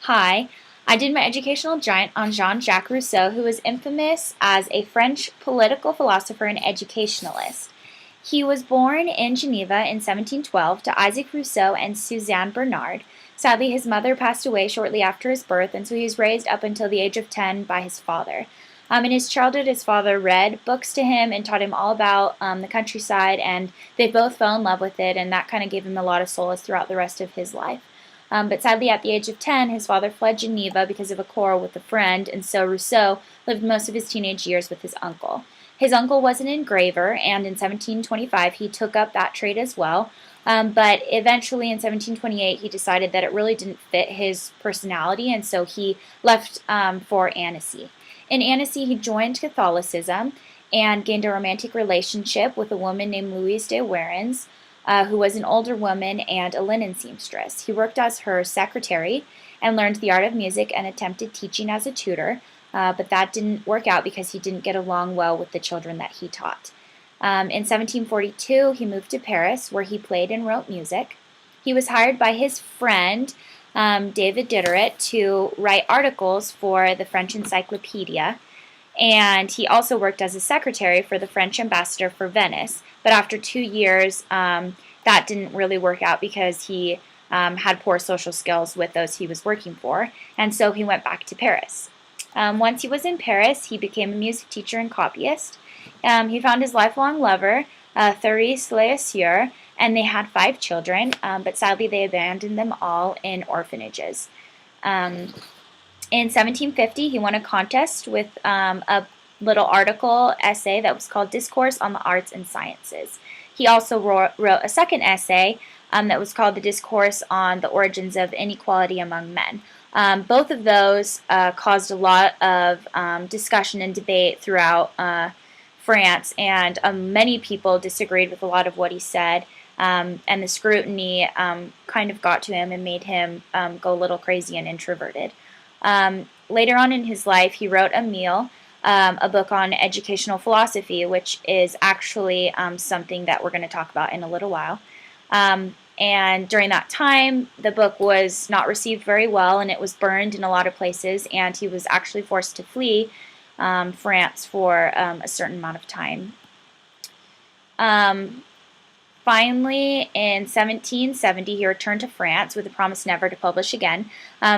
Hi, I did my educational giant on Jean-Jacques Rousseau, who was infamous as a French political philosopher and educationalist. He was born in Geneva in 1712 to Isaac Rousseau and Suzanne Bernard. Sadly, his mother passed away shortly after his birth, and so he was raised up until the age of 10 by his father. In his childhood, his father read books to him and taught him all about the countryside, and they both fell in love with it, and that kind of gave him a lot of solace throughout the rest of his life. But sadly, at the age of 10, his father fled Geneva because of a quarrel with a friend, and so Rousseau lived most of his teenage years with his uncle. His uncle was an engraver, and in 1725 he took up that trade as well. But eventually, in 1728, he decided that it really didn't fit his personality, and so he left for Annecy. In Annecy, he joined Catholicism and gained a romantic relationship with a woman named Louise de Warens, who was an older woman and a linen seamstress. He worked as her secretary and learned the art of music and attempted teaching as a tutor, but that didn't work out because he didn't get along well with the children that he taught. In 1742, he moved to Paris, where he played and wrote music. He was hired by his friend, David Diderot, to write articles for the French Encyclopedia, and he also worked as a secretary for the French ambassador for Venice. But after 2 years, that didn't really work out because he had poor social skills with those he was working for, and so he went back to Paris. Once he was in Paris, he became a music teacher and copyist. He found his lifelong lover, Therese Levasseur, and they had 5 children, but sadly they abandoned them all in orphanages. In 1750, he won a contest with a little article essay that was called Discourse on the Arts and Sciences. He also wrote a second essay that was called The Discourse on the Origins of Inequality Among Men. Both of those caused a lot of discussion and debate throughout France, and many people disagreed with a lot of what he said, and the scrutiny kind of got to him and made him go a little crazy and introverted. Later on in his life, he wrote Emile, a book on educational philosophy, which is actually something that we're going to talk about in a little while. And during that time, the book was not received very well, and it was burned in a lot of places, and he was actually forced to flee France for a certain amount of time. Finally, in 1770, he returned to France with a promise never to publish again.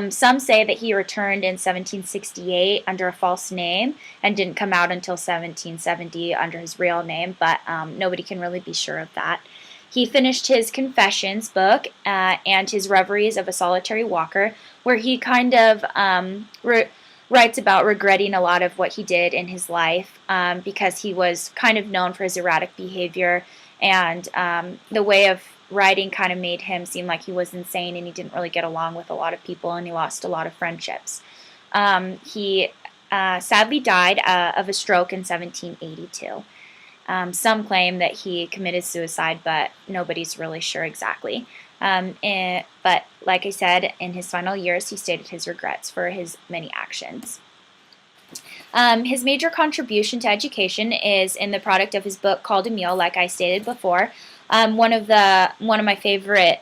Some say that he returned in 1768 under a false name and didn't come out until 1770 under his real name, but nobody can really be sure of that. He finished his Confessions book and his Reveries of a Solitary Walker, where he kind of writes about regretting a lot of what he did in his life because he was kind of known for his erratic behavior, and the way of writing kind of made him seem like he was insane, and he didn't really get along with a lot of people, and he lost a lot of friendships. He sadly died of a stroke in 1782. Some claim that he committed suicide, but nobody's really sure exactly. But like I said, in his final years, he stated his regrets for his many actions. His major contribution to education is in the product of his book called Emile, like I stated before. One of my favorite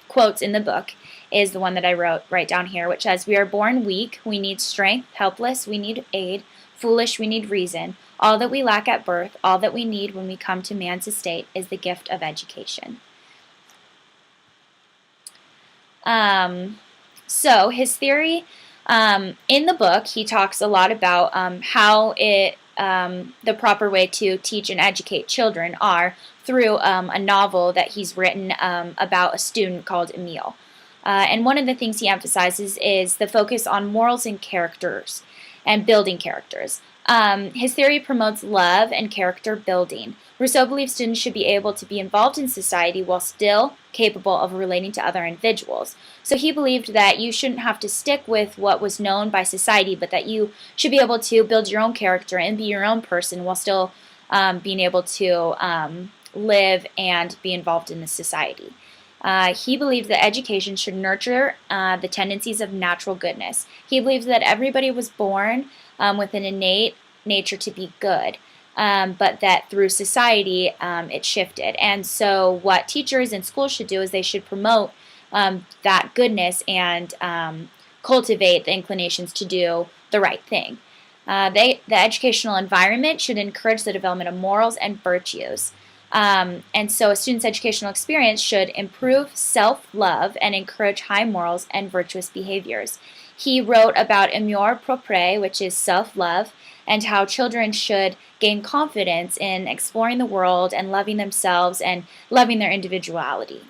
quotes in the book is the one that I wrote right down here, which says, "We are born weak, we need strength, helpless, we need aid, foolish, we need reason. All that we lack at birth, all that we need when we come to man's estate is the gift of education." So his theory in the book, he talks a lot about how the proper way to teach and educate children are through a novel that he's written about a student called Emile. And one of the things he emphasizes is the focus on morals and characters and building characters. His theory promotes love and character building. Rousseau believes students should be able to be involved in society while still capable of relating to other individuals. So he believed that you shouldn't have to stick with what was known by society, but that you should be able to build your own character and be your own person while still being able to live and be involved in the society. He believed that education should nurture the tendencies of natural goodness. He believed that everybody was born with an innate nature to be good, but that through society it shifted. And so what teachers and schools should do is they should promote that goodness and cultivate the inclinations to do the right thing. The educational environment should encourage the development of morals and virtues. And so a student's educational experience should improve self-love and encourage high morals and virtuous behaviors. He wrote about amour propre, which is self-love, and how children should gain confidence in exploring the world and loving themselves and loving their individuality.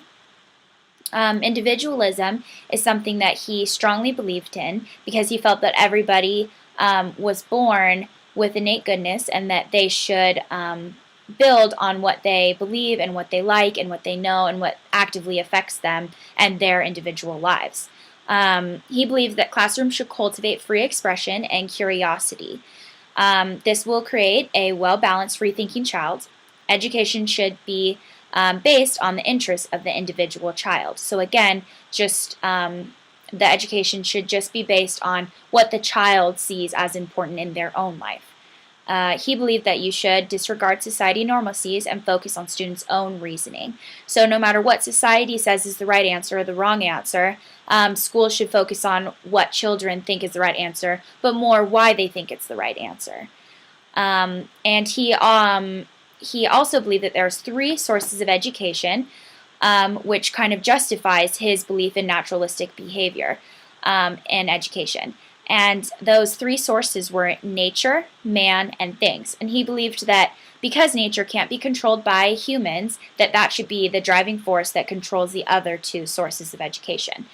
Individualism is something that he strongly believed in because he felt that everybody was born with innate goodness and that they should build on what they believe and what they like and what they know and what actively affects them and their individual lives. He believed that classrooms should cultivate free expression and curiosity. This will create a well-balanced, free-thinking child. Education should be based on the interests of the individual child. So again, the education should just be based on what the child sees as important in their own life. He believed that you should disregard society normalcies and focus on students' own reasoning. So no matter what society says is the right answer or the wrong answer, schools should focus on what children think is the right answer, but more why they think it's the right answer. And he also believed that there's 3 sources of education, which kind of justifies his belief in naturalistic behavior in education. And those 3 sources were nature, man, and things. And he believed that because nature can't be controlled by humans, that should be the driving force that controls the other 2 sources of education.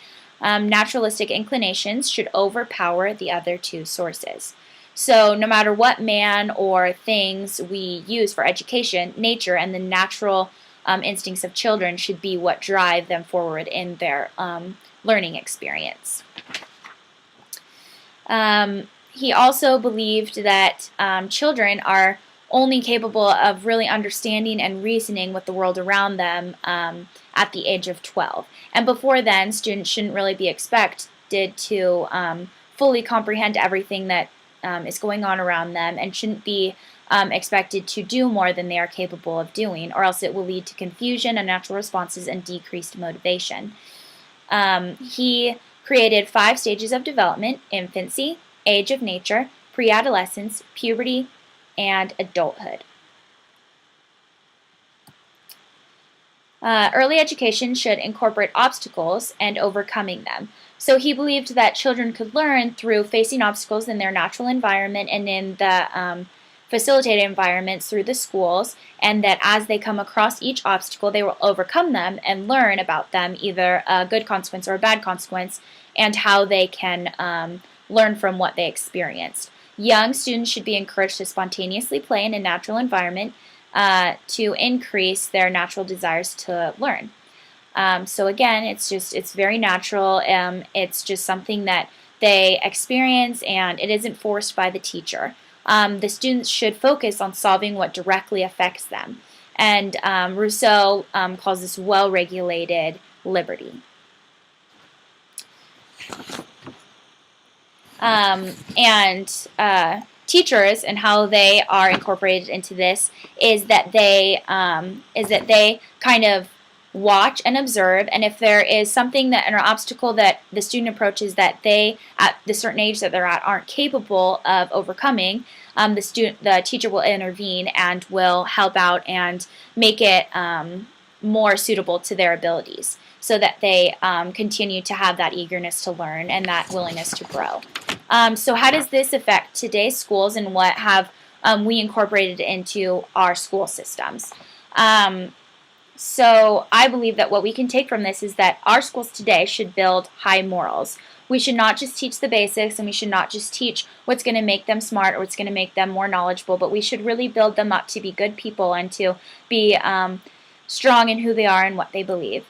Naturalistic inclinations should overpower the other 2 sources. So no matter what man or things we use for education, nature and the natural instincts of children should be what drive them forward in their learning experience. He also believed that children are only capable of really understanding and reasoning with the world around them at the age of 12. And before then, students shouldn't really be expected to fully comprehend everything that is going on around them and shouldn't be expected to do more than they are capable of doing, or else it will lead to confusion, unnatural responses, and decreased motivation. He created 5 stages of development: infancy, age of nature, pre-adolescence, puberty, and adulthood. Early education should incorporate obstacles and overcoming them. So he believed that children could learn through facing obstacles in their natural environment and in the facilitated environments through the schools, and that as they come across each obstacle, they will overcome them and learn about them, either a good consequence or a bad consequence, and how they can learn from what they experienced. Young students should be encouraged to spontaneously play in a natural environment to increase their natural desires to learn. So again, it's very natural. It's just something that they experience, and it isn't forced by the teacher. The students should focus on solving what directly affects them. And Rousseau calls this well-regulated liberty. Teachers and how they are incorporated into this is that they kind of watch and observe, and if there is something an obstacle that the student approaches that they, at the certain age that they're at, aren't capable of overcoming, the teacher will intervene and will help out and make it more suitable to their abilities, so that they continue to have that eagerness to learn and that willingness to grow. So how does this affect today's schools, and what have we incorporated into our school systems? So I believe that what we can take from this is that our schools today should build high morals. We should not just teach the basics, and we should not just teach what's going to make them smart or what's going to make them more knowledgeable, but we should really build them up to be good people and to be strong in who they are and what they believe.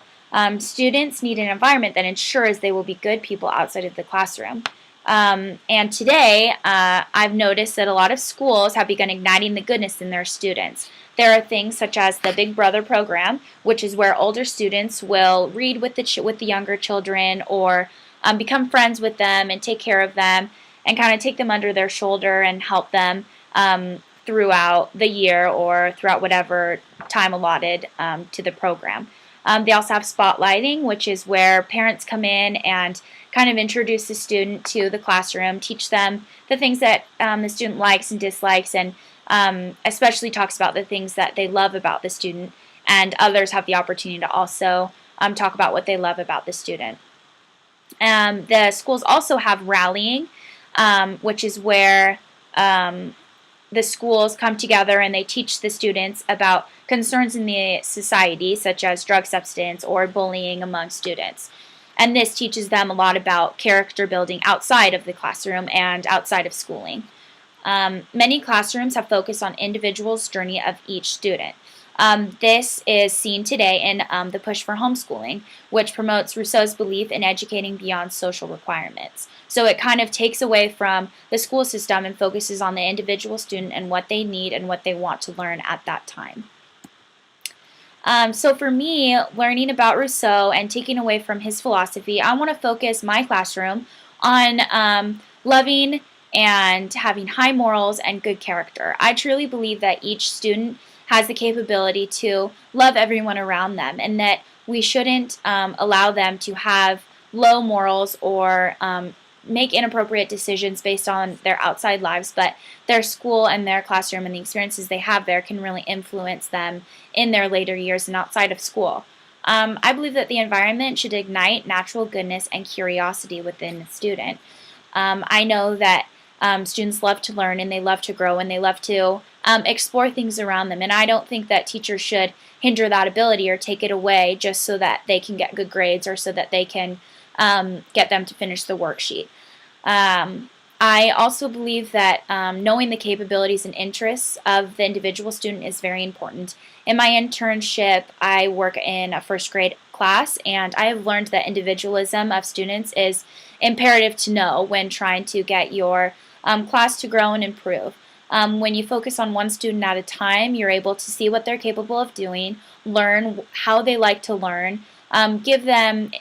Students need an environment that ensures they will be good people outside of the classroom. And today, I've noticed that a lot of schools have begun igniting the goodness in their students. There are things such as the Big Brother program, which is where older students will read with the younger children, or become friends with them and take care of them and kind of take them under their shoulder and help them throughout the year or throughout whatever time allotted to the program. They also have spotlighting, which is where parents come in and kind of introduce the student to the classroom, teach them the things that the student likes and dislikes, and especially talks about the things that they love about the student, and others have the opportunity to also talk about what they love about the student. The schools also have rallying, which is where the schools come together and they teach the students about concerns in the society, such as drug substance or bullying among students. And this teaches them a lot about character building outside of the classroom and outside of schooling. Many classrooms have focused on individuals' journey of each student. This is seen today in the push for homeschooling, which promotes Rousseau's belief in educating beyond social requirements. So it kind of takes away from the school system and focuses on the individual student and what they need and what they want to learn at that time. So for me, learning about Rousseau and taking away from his philosophy, I want to focus my classroom on loving and having high morals and good character. I truly believe that each student has the capability to love everyone around them, and that we shouldn't allow them to have low morals or make inappropriate decisions based on their outside lives, but their school and their classroom and the experiences they have there can really influence them in their later years and outside of school. I believe that the environment should ignite natural goodness and curiosity within the student. I know that students love to learn and they love to grow and they love to explore things around them, and I don't think that teachers should hinder that ability or take it away just so that they can get good grades or so that they can get them to finish the worksheet. I also believe that knowing the capabilities and interests of the individual student is very important. In my internship, I work in a first grade class, and I have learned that individualism of students is imperative to know when trying to get your class to grow and improve. When you focus on one student at a time, you're able to see what they're capable of doing, learn how they like to learn, give them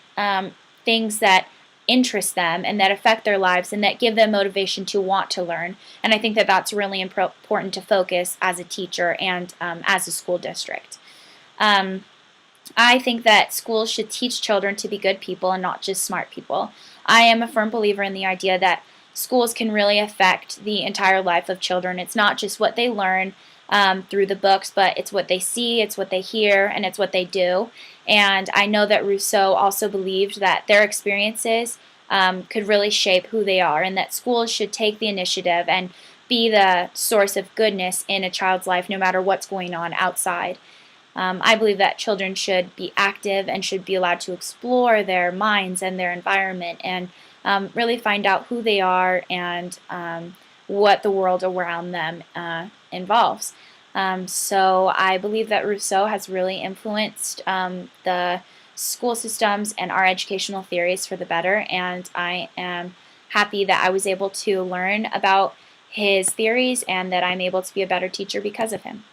things that interest them and that affect their lives and that give them motivation to want to learn. And I think that that's really important to focus as a teacher and as a school district. I think that schools should teach children to be good people and not just smart people. I am a firm believer in the idea that schools can really affect the entire life of children. It's not just what they learn through the books, but it's what they see, it's what they hear, and it's what they do. And I know that Rousseau also believed that their experiences could really shape who they are, and that schools should take the initiative and be the source of goodness in a child's life no matter what's going on outside. I believe that children should be active and should be allowed to explore their minds and their environment and really find out who they are and what the world around them involves. So I believe that Rousseau has really influenced the school systems and our educational theories for the better, and I am happy that I was able to learn about his theories and that I'm able to be a better teacher because of him.